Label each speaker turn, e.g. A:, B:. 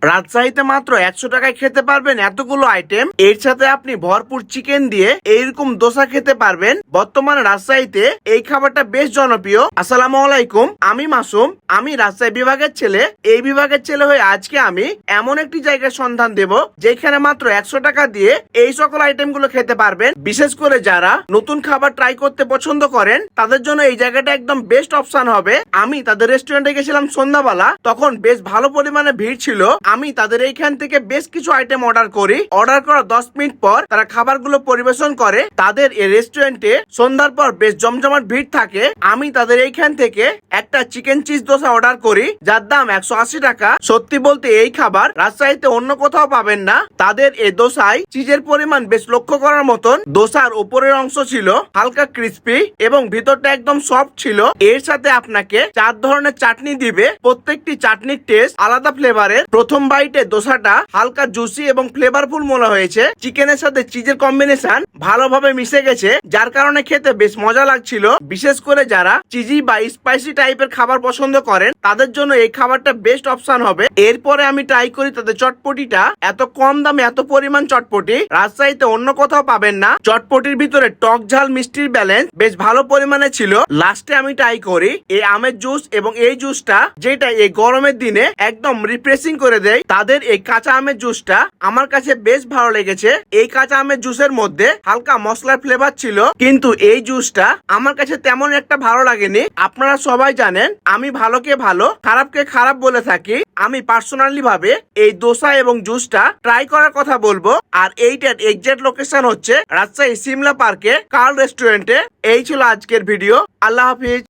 A: রাজশাহীতে মাত্র 100 টাকায় খেতে পারবেন এতগুলো আইটেম। এর সাথে আপনি ভরপুর চিকেন দিয়ে এইরকম দোসা খেতে পারবেন। বর্তমানে রাজশাহীতে এই খাবারটা বেশ জনপ্রিয়। আসসালামু আলাইকুম, আমি মাসুম, আমি রাজশাহী বিভাগের ছেলে। এই বিভাগের ছেলে হয়ে আজকে আমি এমন একটি জায়গার সন্ধান দেব যেখানে মাত্র 100 টাকা দিয়ে এই সকল আইটেম গুলো খেতে পারবেন। বিশেষ করে যারা নতুন খাবার ট্রাই করতে পছন্দ করেন তাদের জন্য এই জায়গাটা একদম বেস্ট অপশন হবে। আমি তাদের রেস্টুরেন্টে গেছিলাম সন্ধ্যাবেলা, তখন বেশ ভালো পরিমাণে ভিড় ছিল। আমি তাদের এইখান থেকে বেশ কিছু আইটেম অর্ডার করি। অর্ডার করার 10 মিনিট পর তারা খাবারগুলো পরিবেশন করে। তাদের এই রেস্টুরেন্টে সন্ধ্যার পর বেশ জমজমাট ভিড় থাকে। আমি তাদের এইখান থেকে একটা চিকেন চিজ দোসা অর্ডার করি যার দাম 180 টাকা। সত্যি বলতে এই খাবার রাজশাহীতে অন্য কোথাও পাবেন না। তাদের এই দোসায় চিজের পরিমাণ বেশ লক্ষ্য করার মতন। দোসার উপরের অংশ ছিল হালকা ক্রিস্পি এবং ভিতরটা একদম সফট ছিল। এর সাথে আপনাকে 4 ধরনের চাটনি দিবে। প্রত্যেকটি চাটনির টেস্ট আলাদা ফ্লেভারের। প্রথম বাইটে দোসাটা হালকা জুসি এবং ফ্লেভারফুল মনে হয়েছে। চিকেনের সাথে চিজের কম্বিনেশন ভালোভাবে মিশে গেছে, যার কারণে খেতে বেশ মজা লাগছিল। বিশেষ করে যারা চিজি বা স্পাইসি টাইপের খাবার পছন্দ করেন তাদের জন্য এই খাবারটা বেস্ট অপশন হবে। এরপরে আমি ট্রাই করি তাদের চটপটিটা। এত কম দামে এত পরিমাণ চটপটি রাজশাহীতে অন্য কোথাও পাবেন না। চটপটির ভিতরে টক ঝাল মিষ্টির ব্যালেন্স বেশ ভালো পরিমাণে ছিল। লাস্টে আমি ট্রাই করি এই আমের জুস এবং এই জুসটা, যেটা এই গরমের দিনে একদম রিফ্রেশিং করে দেয়। তাদের এই কাঁচা আমের জুসটা আমার কাছে বেশ ভালো লেগেছে। এই কাঁচা আমের জুসের মধ্যে হালকা মশলার ফ্লেভার ছিল, কিন্তু এই জুসটা আমার কাছে তেমন একটা ভালো লাগেনি। আপনারা সবাই জানেন আমি ভালোকে ভালো খারাপকে খারাপ বলে থাকি। আমি পার্সোনালি ভাবে এই দোসা এবং জুসটা ট্রাই করার কথা বলবো। আর এইটার এক্সাক্ট লোকেশন হচ্ছে রাজশাহী সিমলা পার্কে কার্ল রেস্টুরেন্টে। এই ছিল আজকের ভিডিও। আল্লাহ হাফিজ।